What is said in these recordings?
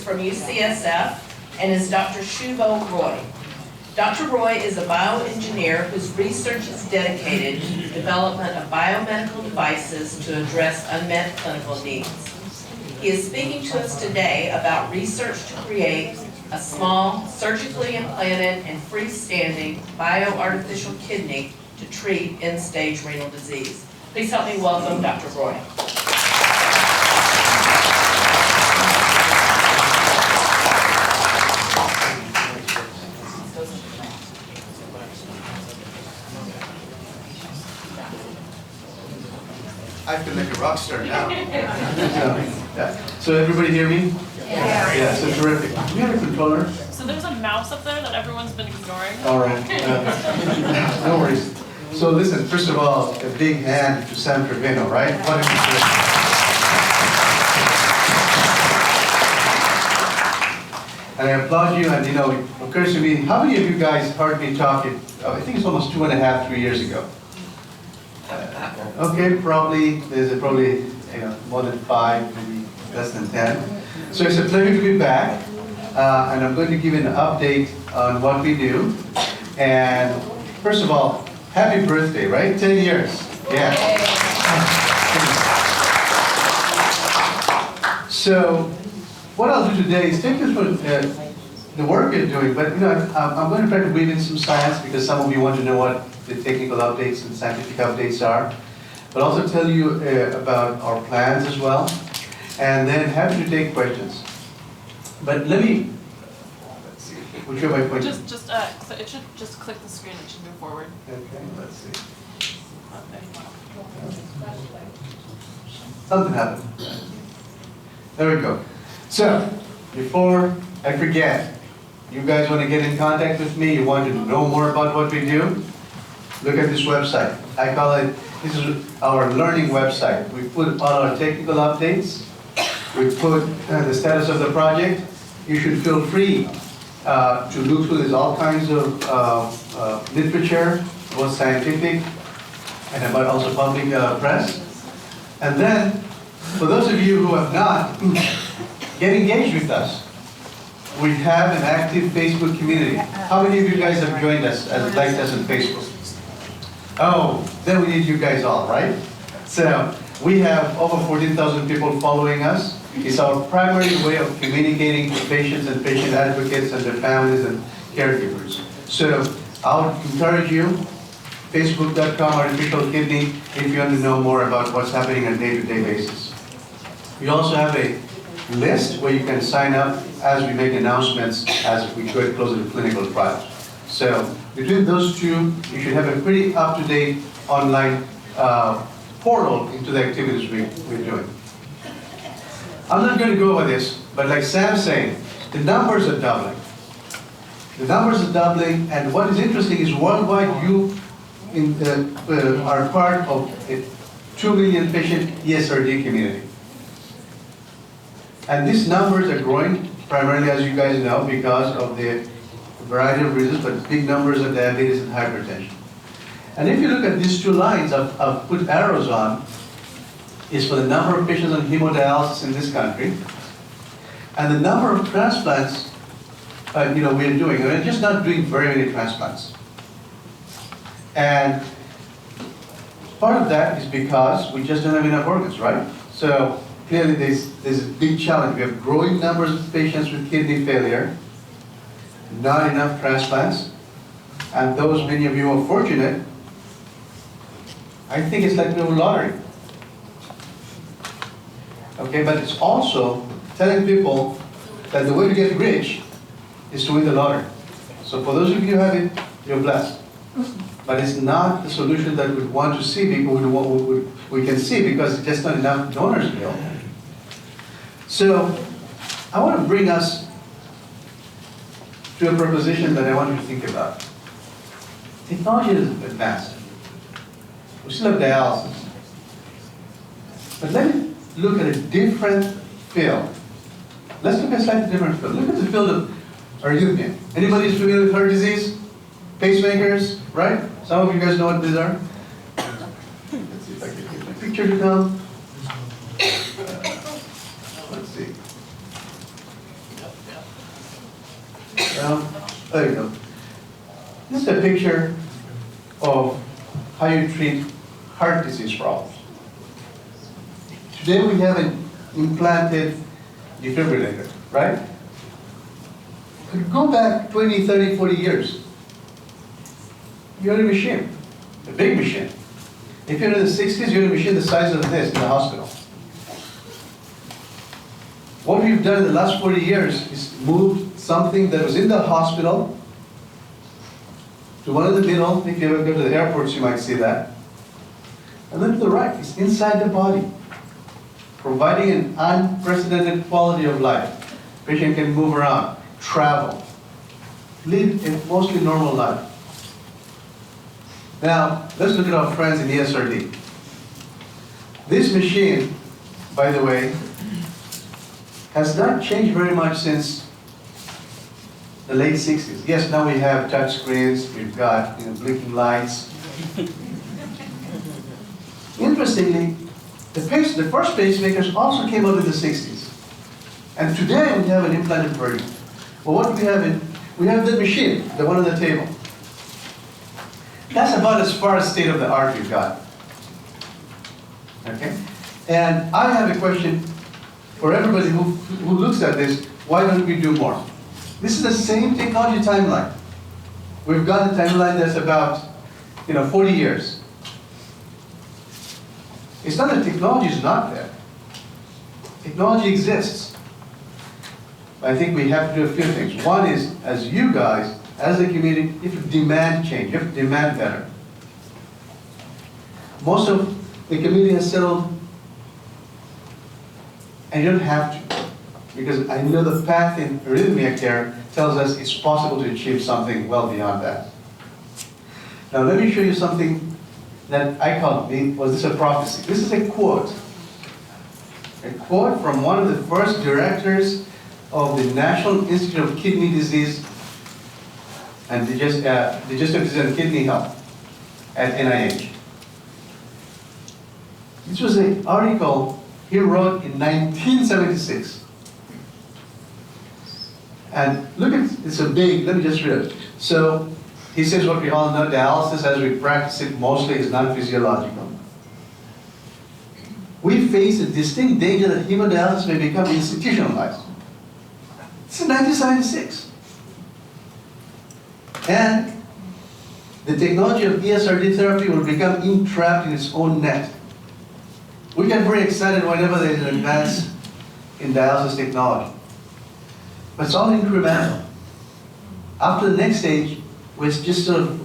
from UCSF and is Dr. Shuvo Roy. Dr. Roy is a bioengineer whose research is dedicated to the development of biomedical devices to address unmet clinical needs. He is speaking to us today about research to create a small, surgically implanted and freestanding bioartificial kidney to treat end-stage renal disease. Please help me welcome Dr. Roy. I feel like a rock star now. Yeah. So everybody hear me? Yeah, so terrific. Do we have a controller? So there's a mouse up there that everyone's been ignoring. All right. No worries. So listen, first of all, a big hand to Sam Trevino, right? What a And I applaud you, and it occurs to me, how many of you guys heard me talking, I think it's almost 2.5, 3 years ago? Okay, probably, there's probably more than 5, maybe less than 10. So it's a pleasure to be back, and I'm going to give you an update on what we do. And first of all, happy birthday, right? 10 years. Yeah. So what I'll do today is take you through the work you're doing, but I'm going to try to weave in some science because some of you want to know what the technical updates and scientific updates are, but also tell you about our plans as well, and then happy to take questions. But let's see, which way am I pointing? So it should just click the screen. It should move forward. Okay, let's see. Something happened. There we go. So, before I forget, you guys want to get in contact with me, you want to know more about what we do, look at this website. I call it, this is our learning website. We put all our technical updates, we put the status of the project. You should feel free to look through. There's all kinds of literature, both scientific and about also public press. And then, for those of you who have not, get engaged with us. We have an active Facebook community. How many of you guys have joined us, liked us on Facebook? Oh, then we need you guys all, right? So, we have over 14,000 people following us. It's our primary way of communicating to patients and patient advocates and their families and caregivers. So, I would encourage you, facebook.com artificial kidney, if you want to know more about what's happening on a day-to-day basis. We also have a list where you can sign up as we make announcements as we get closer to clinical trials. So between those two, you should have a pretty up-to-date online portal into the activities we're doing. I'm not going to go over this, but like Sam's saying, the numbers are doubling. The numbers are doubling, and what is interesting is worldwide you are part of a 2 million patient ESRD community. And these numbers are growing primarily, as you guys know, because of the variety of reasons, but big numbers of diabetes and hypertension. And if you look at these two lines I've put arrows on, is for the number of patients on hemodialysis in this country, and the number of transplants we're doing. We're just not doing very many transplants. And part of that is because we just don't have enough organs, right? So clearly there's a big challenge. We have growing numbers of patients with kidney failure, not enough transplants, and those many of you are fortunate, I think it's like the lottery. Okay, but it's also telling people that the way to get rich is to win the lottery. So for those of you who have it, you're blessed. But it's not the solution that we want to see people we can see, because there's just not enough donors available. So I want to bring us to a proposition that I want you to think about. Technology is advanced. We still have dialysis. But let me look at a different field. Let's look at a slightly different field. Look at the field of arrhythmia. Anybody is familiar with heart disease? Pacemakers, right? Some of you guys know what these are. Let's see if I can get my picture to come. Let's see. There you go. This is a picture of how you treat heart disease problems. Today we have an implanted defibrillator, right? Could go back 20, 30, 40 years. You had a machine, a big machine. If you're in the 60s, you had a machine the size of this in the hospital. What we've done in the last 40 years is moved something that was in the hospital to one in the middle. If you ever go to the airports, you might see that. And then to the right, it's inside the body, providing an unprecedented quality of life. Patient can move around, travel, live a mostly normal life. Now, let's look at our friends in ESRD. This machine, by the way, has not changed very much since the late 60s. Yes, now we have touch screens, we've got blinking lights. Interestingly, the first pacemakers also came out in the 60s. And today we have an implanted version. Well, what do we have we have the machine, the one on the table. That's about as far as state of the art we've got. Okay? And I have a question for everybody who looks at this: why don't we do more? This is the same technology timeline. We've got a timeline that's about 40 years. It's not that technology is not there. Technology exists. I think we have to do a few things. One is, as you guys, as a community, you have to demand change. You have to demand better. Most of the community has settled, and you don't have to, because I know the path in arrhythmia care tells us it's possible to achieve something well beyond that. Now let me show you something that I call, was this a prophecy? This is a quote from one of the first directors of the National Institute of Kidney Disease and Digestive Disease and Kidney Health at NIH. This was an article he wrote in 1976. And look at, it's a big, let me just read it. So he says what we all know, dialysis as we practice it mostly is non-physiological. We face a distinct danger that hemodialysis may become institutionalized. This is 1976. And the technology of ESRD therapy will become entrapped in its own net. We get very excited whenever there's an advance in dialysis technology. But it's all incremental. After the next stage, we're just sort of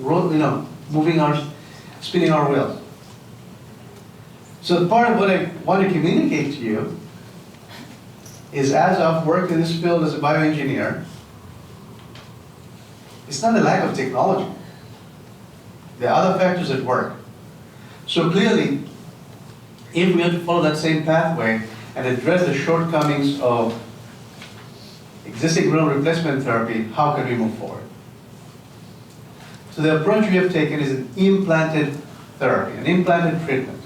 spinning our wheels. So part of what I want to communicate to you is, as I've worked in this field as a bioengineer, it's not a lack of technology. There are other factors at work. So clearly, if we have to follow that same pathway and address the shortcomings of existing renal replacement therapy, how can we move forward? So the approach we have taken is an implanted therapy, an implanted treatment.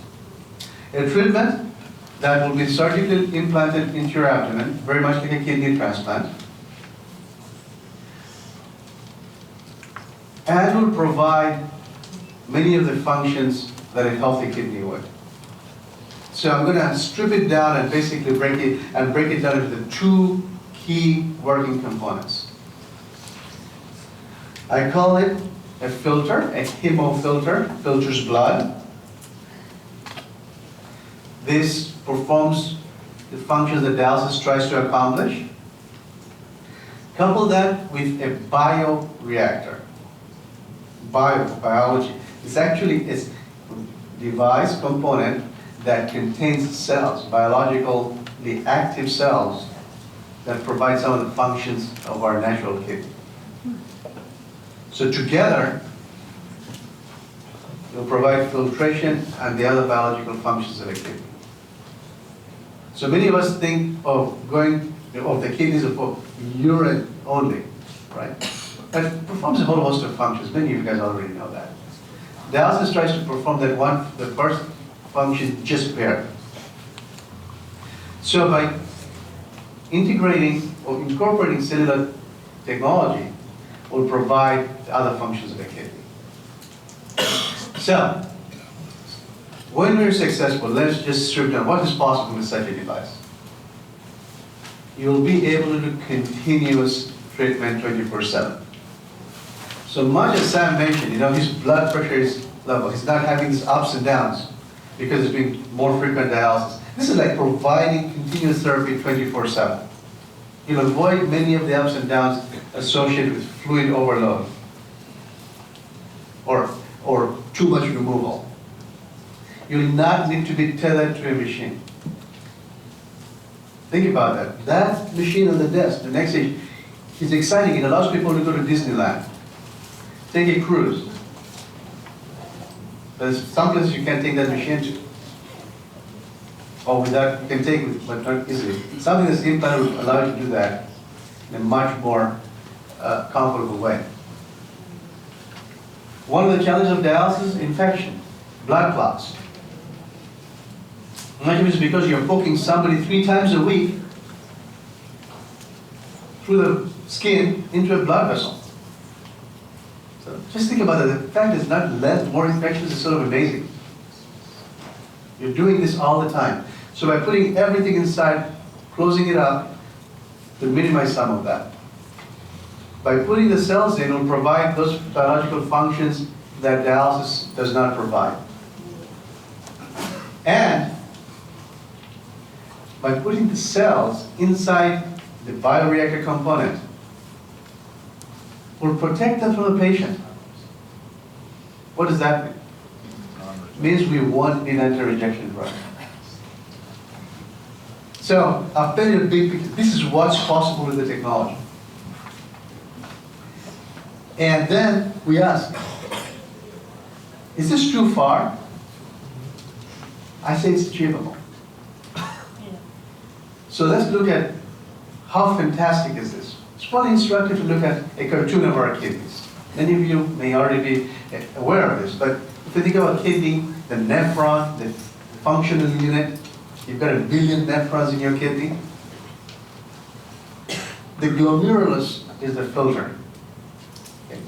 A treatment that will be surgically implanted into your abdomen, very much like a kidney transplant, and will provide many of the functions that a healthy kidney would. So I'm going to strip it down and basically break it down into the two key working components. I call it a filter, a hemofilter, filters blood. This performs the functions that dialysis tries to accomplish. Couple that with a bioreactor. Biology. It's actually a device component that contains cells, biologically active cells, that provide some of the functions of our natural kidney. So together, they'll provide filtration and the other biological functions of the kidney. So many of us think of the kidneys for urine only, right? But it performs a whole host of functions. Many of you guys already know that. Dialysis tries to perform the first function just barely. So by integrating or incorporating cellular technology will provide the other functions of the kidney. So, when we're successful, let's just strip down what is possible with such a device. You'll be able to do continuous treatment 24/7. So much as Sam mentioned, his blood pressure is level. He's not having these ups and downs because it's doing more frequent dialysis. This is like providing continuous therapy 24/7. You'll avoid many of the ups and downs associated with fluid overload or too much removal. You'll not need to be tethered to a machine. Think about that. That machine on the desk, the next stage, is exciting. It allows people to go to Disneyland, take a cruise. There's some places you can't take that machine to. Or without, you can take it, but not easily. Something that's implantable will allow you to do that in a much more comfortable way. One of the challenges of dialysis is infection, blood clots. Much of it is because you're poking somebody 3 times a week through the skin into a blood vessel. So just think about it. The fact is not less, more infections is sort of amazing. You're doing this all the time. So by putting everything inside, closing it up, to minimize some of that. By putting the cells in, it will provide those biological functions that dialysis does not provide. And by putting the cells inside the bioreactor component, will protect them from the patient. What does that mean? It means we won't need anti-rejection drug. So I'll tell you a big picture. This is what's possible with the technology. And then we ask, is this too far? I say it's achievable. So let's look at how fantastic is this. It's probably instructive to look at a cartoon of our kidneys. Many of you may already be aware of this, but if you think about kidney, the nephron, the functional unit, you've got 1 billion nephrons in your kidney. The glomerulus is the filter. Okay.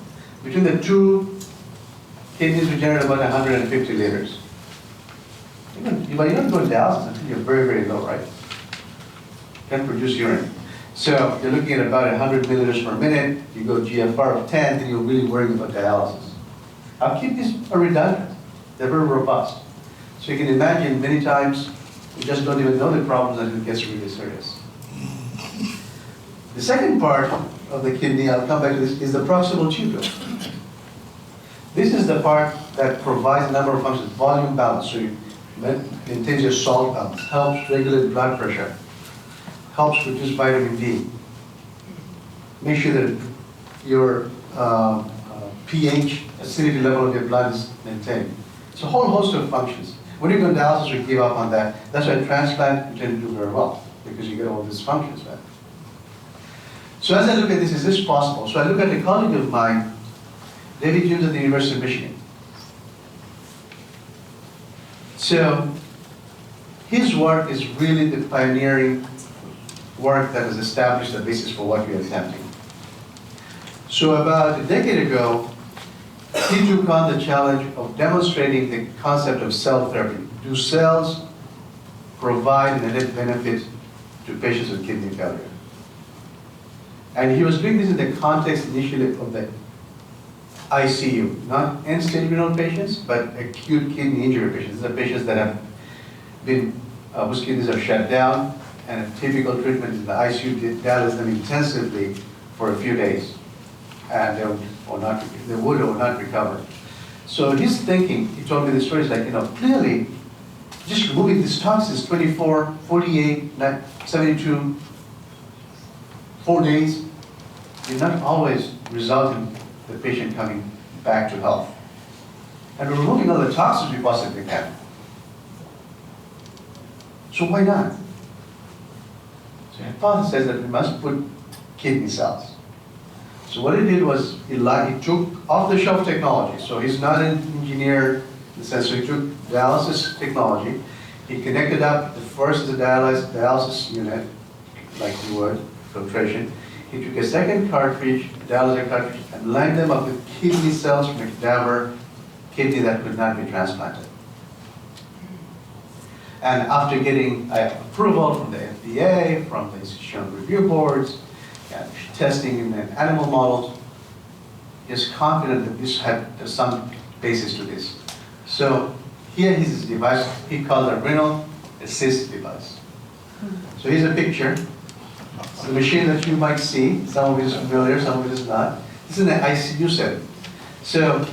Between the two kidneys, we generate about 150 liters. But you don't go to dialysis until you're very, very low, right? Can't produce urine. So you're looking at about 100 milliliters per minute. You go GFR of 10, then you're really worrying about dialysis. Our kidneys are redundant. They're very robust. So you can imagine many times we just don't even know the problems until it gets really serious. The second part of the kidney, I'll come back to this, is the proximal tubule. This is the part that provides a number of functions. Volume balance, so you maintains your salt balance, helps regulate blood pressure, helps produce vitamin D. Make sure that your pH, acidity level of your blood is maintained. It's a whole host of functions. When you go to dialysis, we give up on that. That's why transplant, you tend to do very well, because you get all these functions back. So as I look at this, is this possible? So I look at a colleague of mine, David Jones at the University of Michigan. So his work is really the pioneering work that has established the basis for what we are attempting. So about a decade ago, he took on the challenge of demonstrating the concept of cell therapy. Do cells provide an added benefit to patients with kidney failure? And he was doing this in the context initially of the ICU, not end-stage renal patients, but acute kidney injury patients. These are patients that have been, whose kidneys are shut down, and a typical treatment in the ICU dialyze them intensively for a few days, and they would or not recover. So his thinking, he told me the story, is like, clearly, just removing these toxins 24, 48, 72, 4 days, did not always result in the patient coming back to health. And we're removing all the toxins we possibly can. So why not? So the hypothesis says that we must put kidney cells. So what he did was he took off-the-shelf technology. So he's not an engineer in the sense, so he took dialysis technology. He connected up the first is a dialysis unit, like you would, filtration. he took a second cartridge, dialyzer cartridge, and lined them up with kidney cells from a cadaver kidney that could not be transplanted. And after getting approval from the FDA, from the institutional review boards, and testing in animal models, is confident that this had some basis to this. So here is his device, he called a renal assist device. So here's a picture. It's the machine that you might see. Some of it is familiar, some of it is not. This is an ICU setting. So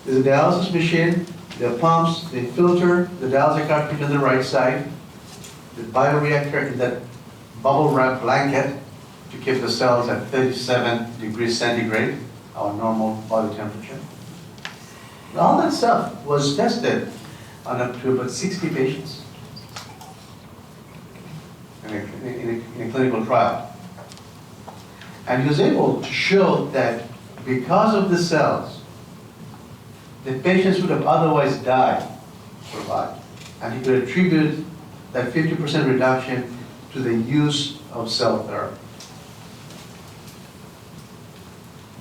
there's a dialysis machine, the pumps, the filter, the dialyzer cartridge on the right side, the bioreactor in that bubble wrap blanket to keep the cells at 37 degrees centigrade, our normal body temperature. All that stuff was tested on up to about 60 patients in a clinical trial. And he was able to show that because of the cells, the patients would have otherwise died, survived. And he could attribute that 50% reduction to the use of cell therapy.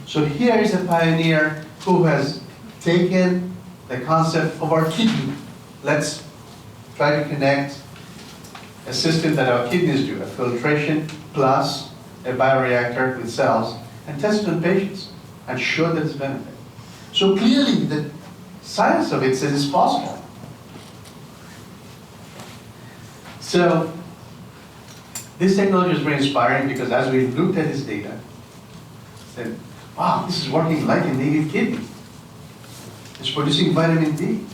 So here is a pioneer who has taken the concept of our kidney. Let's try to connect a system that our kidneys do, a filtration plus a bioreactor with cells, and test it on patients and show that it's benefit. So clearly the science of it says it's possible. So this technology is very inspiring because as we looked at his data, said, wow, this is working like a native kidney. It's producing vitamin D.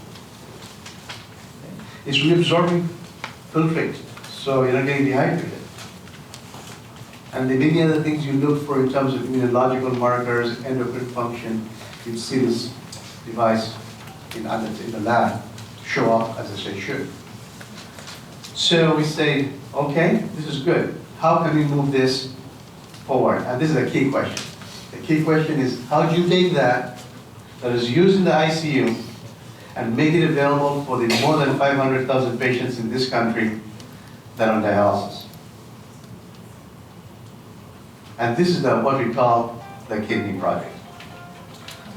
It's reabsorbing filtrate, so you're not getting dehydrated. And the many other things you look for in terms of immunological markers, endocrine function, you see this device in the lab show up as it should. So we say, okay, this is good. How can we move this forward? And this is a key question. The key question is, how do you take that is used in the ICU and make it available for the more than 500,000 patients in this country that are on dialysis? And this is what we call the kidney project.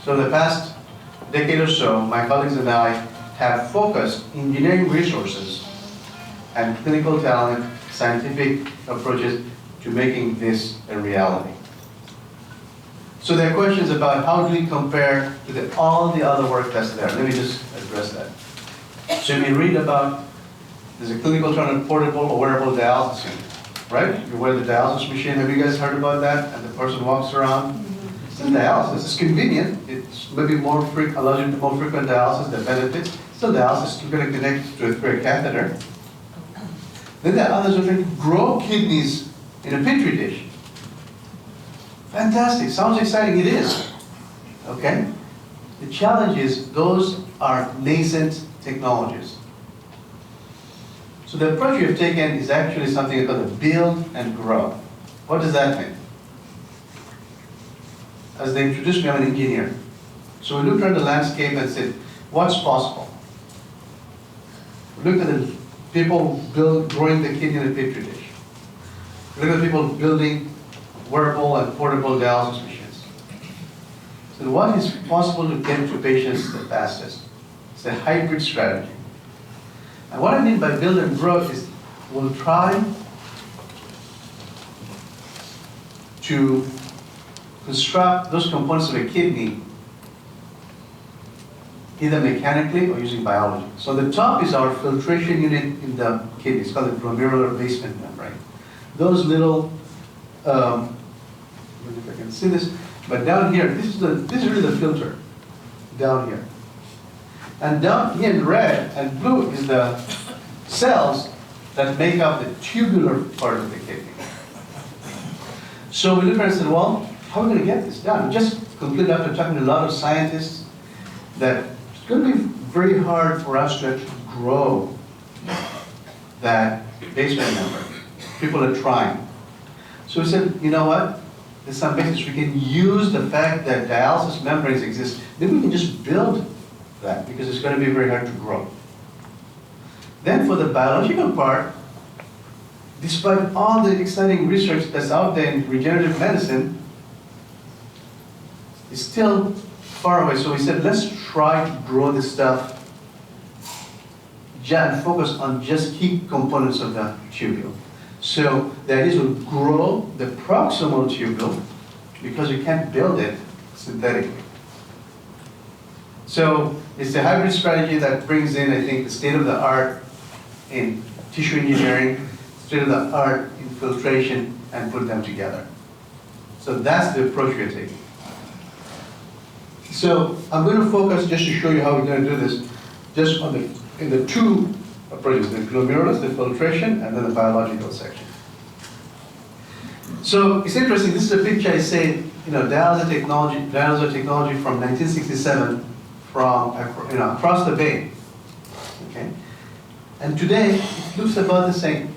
So the past decade or so, my colleagues and I have focused engineering resources and clinical talent, scientific approaches to making this a reality. So there are questions about how do we compare to all the other work that's there. Let me just address that. So you read about, there's a clinical trial on portable or wearable dialysis unit, right? You wear the dialysis machine. Have you guys heard about that? And the person walks around. It's still dialysis. It's convenient. It's maybe more allows you to more frequent dialysis, the benefits. Still dialysis. You're going to connect to through a catheter. Then there are others who are trying to grow kidneys in a petri dish. Fantastic, sounds exciting, it is. Okay? The challenge is those are nascent technologies. So the approach we have taken is actually something called a build and grow. What does that mean? As they introduced me, I'm an engineer. So we looked around the landscape and said, what's possible? We looked at the people growing the kidney in a petri dish. We looked at people building wearable and portable dialysis machines. So what is possible to get to patients the fastest? It's a hybrid strategy. And what I mean by build and grow is we'll try to construct those components of a kidney either mechanically or using biology. So the top is our filtration unit in the kidney. It's called the glomerular basement membrane. Those little if I can see this, but down here, this is really the filter, down here. And down here in red and blue is the cells that make up the tubular part of the kidney. So we looked at it and said, well, how are we going to get this done? We just concluded after talking to a lot of scientists that it's going to be very hard for us to actually grow that basement membrane. People are trying. So we said, you know what? There's some basis we can use the fact that dialysis membranes exist. Maybe we can just build that because it's going to be very hard to grow. Then for the biological part, despite all the exciting research that's out there in regenerative medicine, it's still far away. So we said, let's try to grow this stuff and focus on just key components of the tubule. So the idea is to grow the proximal tubule because you can't build it synthetically. So it's a hybrid strategy that brings in, I think, the state of the art in tissue engineering, state of the art in filtration, and put them together. So that's the approach we're taking. So I'm going to focus, just to show you how we're going to do this, just on in the two approaches, the glomerulus, the filtration, and then the biological section. So it's interesting, this is a picture I say, dialyzer technology from 1967 from across the bay. Okay? And today, it looks about the same.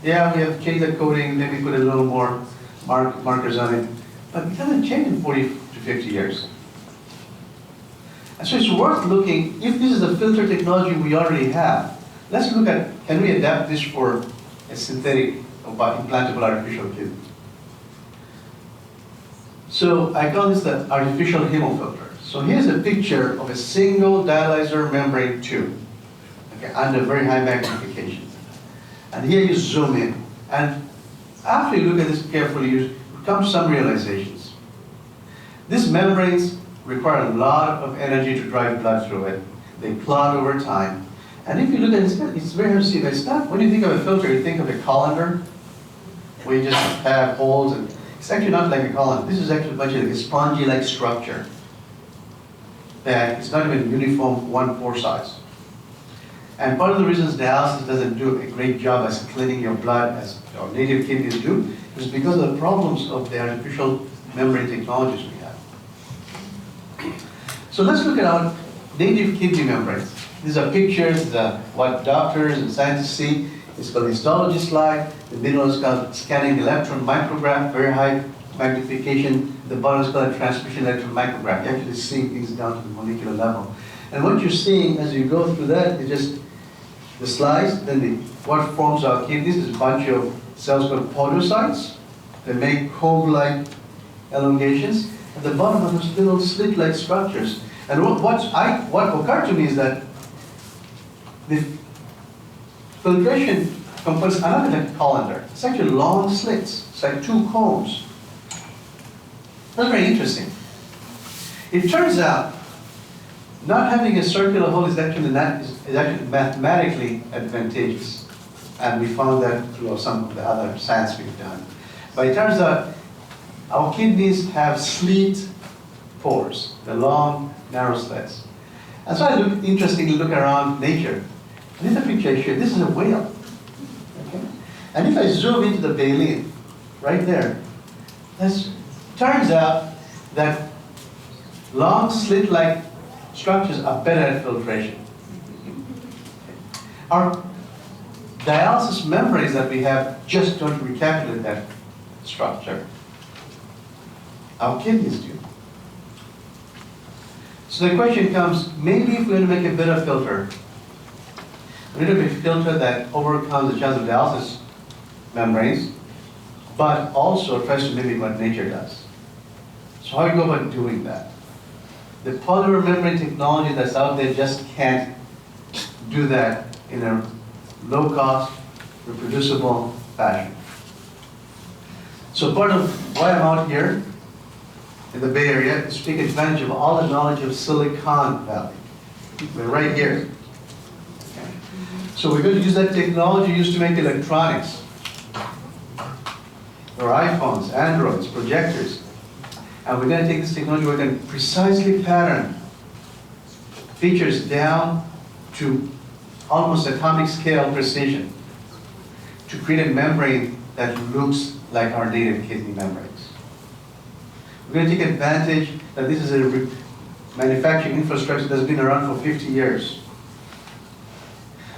Yeah, we have changed the coating, maybe put a little more markers on it, but it hasn't changed in 40 to 50 years. And so it's worth looking, if this is the filter technology we already have, let's look at, can we adapt this for a synthetic or implantable artificial kidney? So I call this the artificial hemofilter. So here's a picture of a single dialyzer membrane tube, okay, under very high magnification. And here you zoom in. And after you look at this carefully, you come to some realizations. These membranes require a lot of energy to drive blood through it. They clot over time. And if you look at it, it's very hard to see, but it's not, when you think of a filter, you think of a colander, where you just have holes, and it's actually not like a colander. This is actually much like a spongy-like structure that it's not even uniform one pore size. And part of the reasons dialysis doesn't do a great job as cleaning your blood as our native kidneys do is because of the problems of the artificial membrane technologies we have. So let's look at our native kidney membranes. These are pictures of what doctors and scientists see. It's called the histology slide. The middle is called scanning electron micrograph, very high magnification. The bottom is called a transmission electron micrograph. You actually see things down to the molecular level. And what you're seeing as you go through that is just the slice, then what forms our kidneys is a bunch of cells called podocytes. They make cove-like elongations. At the bottom are those little slit-like structures. And what occurred to me is that the filtration components are not like a colander. It's actually long slits. It's like two combs. That's very interesting. It turns out not having a circular hole is actually mathematically advantageous. And we found that through some of the other science we've done. But it turns out our kidneys have slit pores, the long, narrow slits. And so I interestingly look around nature. This is a picture I showed. This is a whale. Okay? And if I zoom into the baleen, right there, turns out that long slit-like structures are better at filtration. Our dialysis membranes that we have just don't recapitulate that structure. Our kidneys do. So the question comes, maybe if we're going to make a better filter, we need to make a filter that overcomes the chance of dialysis membranes, but also tries to mimic what nature does. So how do you go about doing that? The polymer membrane technology that's out there just can't do that in a low-cost, reproducible fashion. So part of why I'm out here in the Bay Area is to take advantage of all the knowledge of Silicon Valley. We're right here. Okay. So we're going to use that technology used to make electronics, or iPhones, Androids, projectors. And we're going to take this technology, we're going to precisely pattern features down to almost atomic scale precision to create a membrane that looks like our native kidney membranes. We're going to take advantage that this is a manufacturing infrastructure that's been around for 50 years.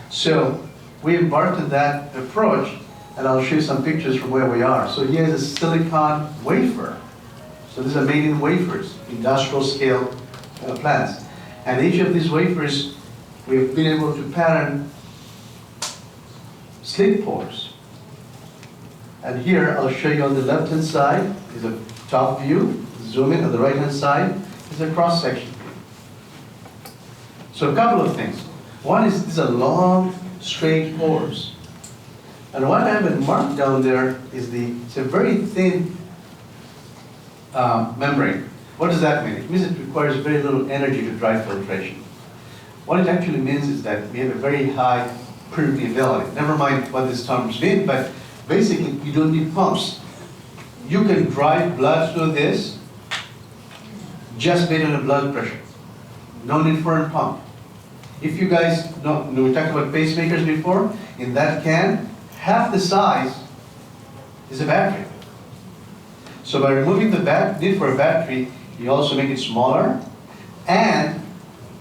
So we embarked on that approach, and I'll show you some pictures from where we are. So here's a silicon wafer. So these are made in wafers, industrial scale plants. And each of these wafers, we've been able to pattern slit pores And here, I'll show you on the left-hand side is a top view. Zoom in. On the right-hand side is a cross-section. So a couple of things. One is these are long, straight pores. And what I haven't marked down there is it's a very thin membrane. What does that mean? It means it requires very little energy to drive filtration. What it actually means is that we have a very high permeability. Never mind what this terms mean, but basically you don't need pumps. You can drive blood through this just based on the blood pressure. No need for a pump. If you guys know, we talked about pacemakers before, in that can, half the size is a battery. So by removing the need for a battery, you also make it smaller, and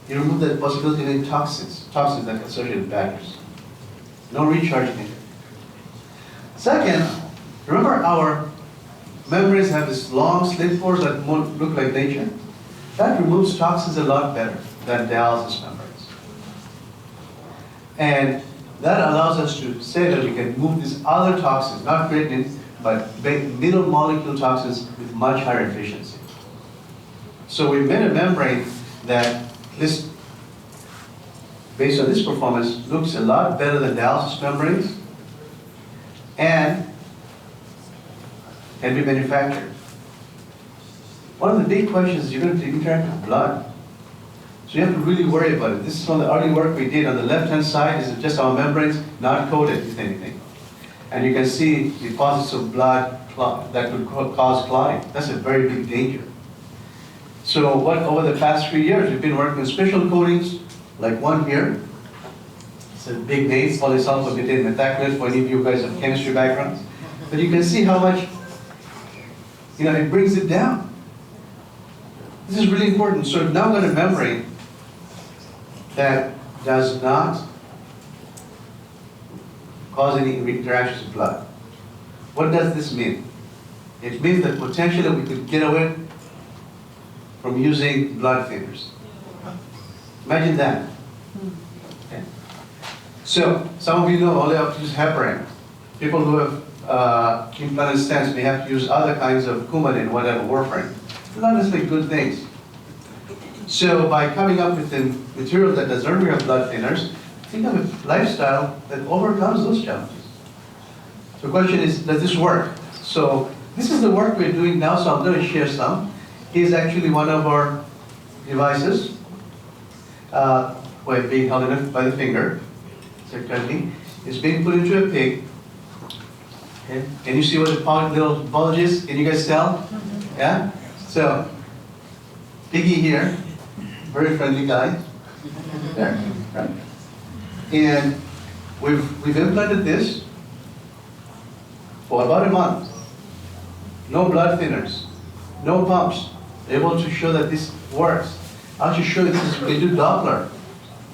you remove the possibility of any toxins that are associated with batteries. No recharge needed. Second, remember our membranes have these long slit pores that look like nature? That removes toxins a lot better than dialysis membranes. And that allows us to say that we can move these other toxins, not creatinine, but middle molecule toxins with much higher efficiency. So we made a membrane that, at least based on this performance, looks a lot better than dialysis membranes and can be manufactured. One of the big questions is you're going to interact with blood. So you have to really worry about it. This is from the early work we did. On the left-hand side is just our membranes, not coated with anything. And you can see deposits of blood that could cause clotting. That's a very big danger. So over the past 3 years, we've been working on special coatings, like one here. It's a big name, polysulfobutane methacrylate, for any of you guys have chemistry backgrounds. But you can see how much, it brings it down. This is really important. So we've now got a membrane that does not cause any interactions with blood. What does this mean? It means that potentially we could get away from using blood thinners. Imagine that. Okay. So, some of you know only have to use heparin. People who have implanted stents may have to use other kinds of Coumadin, whatever, warfarin. Not necessarily good things. So by coming up with a material that does not require blood thinners, think of a lifestyle that overcomes those challenges. So the question is, does this work? So this is the work we're doing now, so I'm going to share some. Here's actually one of our devices, being held in by the finger. So currently, it's being put into a pig. Okay. Can you see what the little bulge is? Can you guys tell? Yeah? So, piggy here, very friendly guy. There, right? And we've implanted this for about a month. No blood thinners, no pumps. Able to show that this works. I'll just show you this. We do Doppler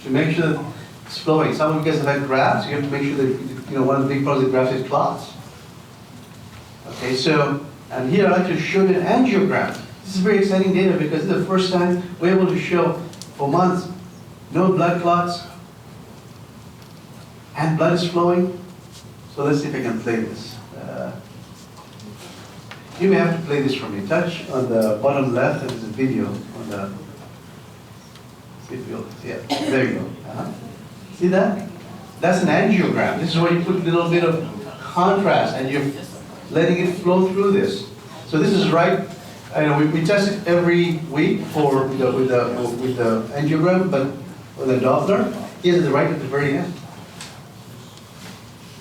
to make sure that it's flowing. Some of you guys have had grafts. You have to make sure that one of the big problems with grafts is clots. Okay, so and here I'd like to show you an angiogram. This is very exciting data because this is the first time we're able to show for months no blood clots and blood is flowing. So let's see if I can play this. You may have to play this for me. Touch on the bottom left, there's a video on the, see if you'll, yeah, there you go. See that? That's an angiogram. This is where you put a little bit of contrast and you're letting it flow through this. So this is right, we test it every week with the angiogram, but with the Doppler, here's right at the very end.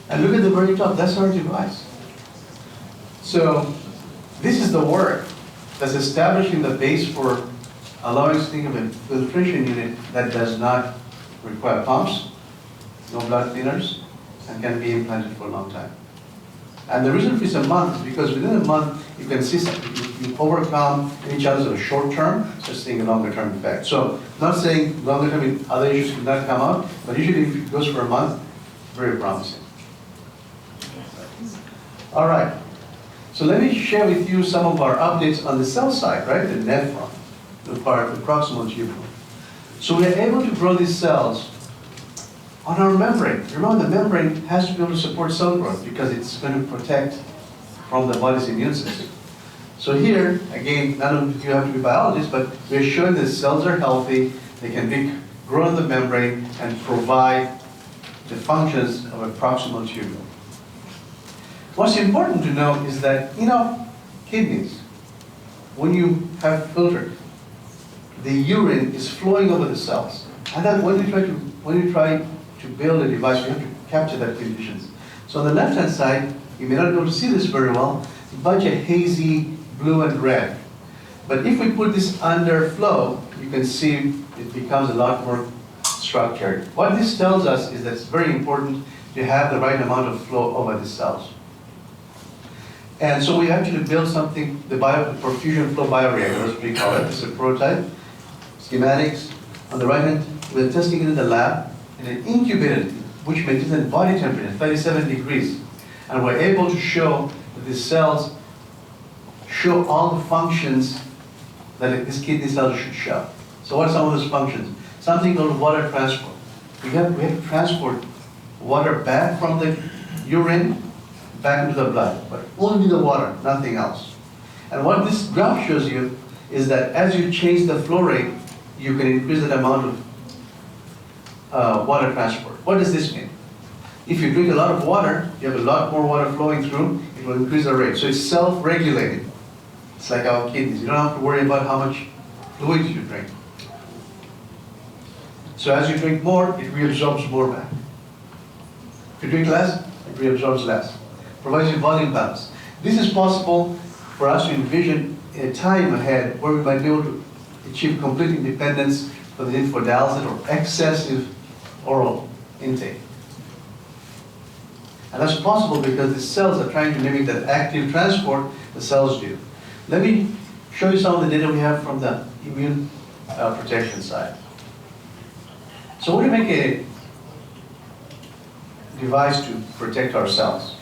And look at the very top, that's our device. So this is the work that's establishing the base for allowing us to think of a filtration unit that does not require pumps, no blood thinners, and can be implanted for a long time. And the reason for it's a month is because within a month you can see you overcome any challenges of short term, just seeing a longer term effect. So not saying longer term other issues could not come out, but usually if it goes for a month, very promising. All right. So let me share with you some of our updates on the cell side, right? The nephron, the proximal tubule. So we are able to grow these cells on our membrane. Remember, the membrane has to be able to support cell growth because it's going to protect from the body's immune system. So here, again, none of you have to be biologists, but we're showing that cells are healthy, they can be grown in the membrane and provide the functions of a proximal tubule. What's important to know is that in our kidneys, when you have filtered, the urine is flowing over the cells. And then when you try to build a device, you have to capture that conditions. So on the left-hand side, you may not be able to see this very well, a bunch of hazy blue and red. But if we put this under flow, you can see it becomes a lot more structured. What this tells us is that it's very important to have the right amount of flow over the cells. And so we actually built something, the perfusion flow bioreactor, as we call it. This is a prototype, schematics. On the right hand, we're testing it in the lab in an incubator, which maintains body temperature, 37 degrees. And we're able to show that the cells show all the functions that this kidney cell should show. So what are some of those functions? Something called water transport. We have to transport water back from the urine back into the blood, but only the water, nothing else. And what this graph shows you is that as you change the flow rate, you can increase the amount of water transport. What does this mean? If you drink a lot of water, you have a lot more water flowing through, it will increase the rate. So it's self-regulating. It's like our kidneys. You don't have to worry about how much fluids you drink. So as you drink more, it reabsorbs more back. If you drink less, it reabsorbs less. Provides you volume balance. This is possible for us to envision a time ahead where we might be able to achieve complete independence for the need for dialysis or excessive oral intake. And that's possible because the cells are trying to mimic that active transport the cells do. Let me show you some of the data we have from the immune protection side. So when we make a device to protect our cells,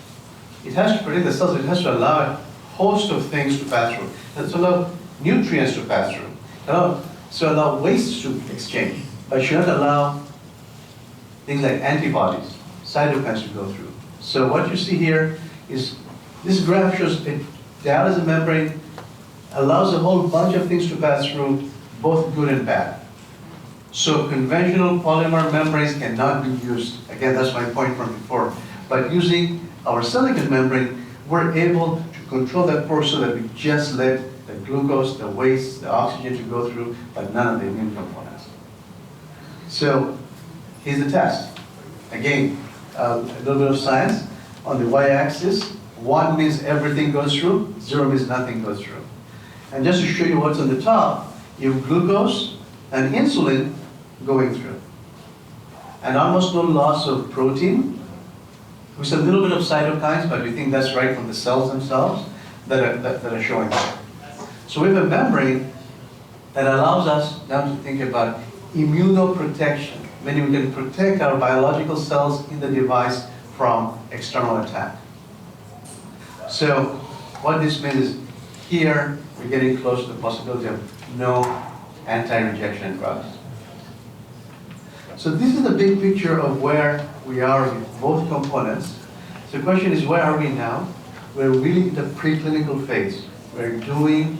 it has to protect the cells, it has to allow a host of things to pass through. It has to allow nutrients to pass through. So allow wastes to exchange. But it should not allow things like antibodies, cytokines to go through. So what you see here is, this graph shows a dialysis membrane allows a whole bunch of things to pass through, both good and bad. So conventional polymer membranes cannot be used. Again, that's my point from before. But using our silicon membrane, we're able to control that process so that we just let the glucose, the waste, the oxygen to go through, but none of the immune components. So here's the test. Again, a little bit of science. On the y-axis, 1 means everything goes through, 0 means nothing goes through. And just to show you what's on the top, you have glucose and insulin going through. And almost no loss of protein, with a little bit of cytokines, but we think that's right from the cells themselves that are showing that. So we have a membrane that allows us now to think about immunoprotection, meaning we can protect our biological cells in the device from external attack. So what this means is here we're getting close to the possibility of no anti-rejection drugs. So this is the big picture of where we are with both components. So the question is, where are we now? We're really in the preclinical phase. We're doing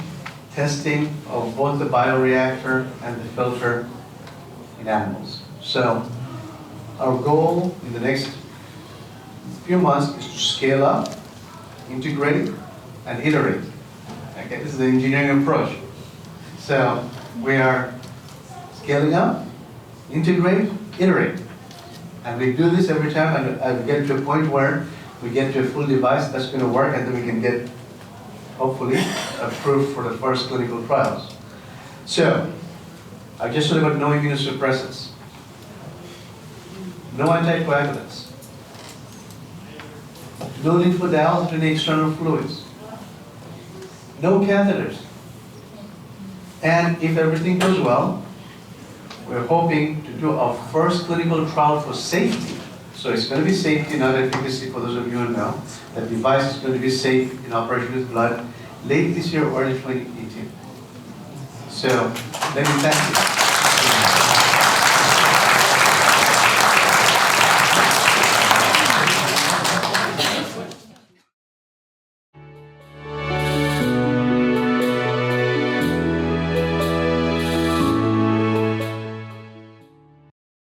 testing of both the bioreactor and the filter in animals. So our goal in the next few months is to scale up, integrate, and iterate. Okay, this is the engineering approach. So we are scaling up, integrate, iterate. And we do this every time, and we get to a point where we get to a full device that's going to work, and then we can get, hopefully, approved for the first clinical trials. So, I just talked about no immunosuppressants, no anticoagulants, no lymphodialysis in external fluids, no catheters. And if everything goes well, we're hoping to do our first clinical trial for safety. So it's going to be safety, not efficacy, for those of you who know. The device is going to be safe in operation with blood late this year or early 2018. So let me thank you.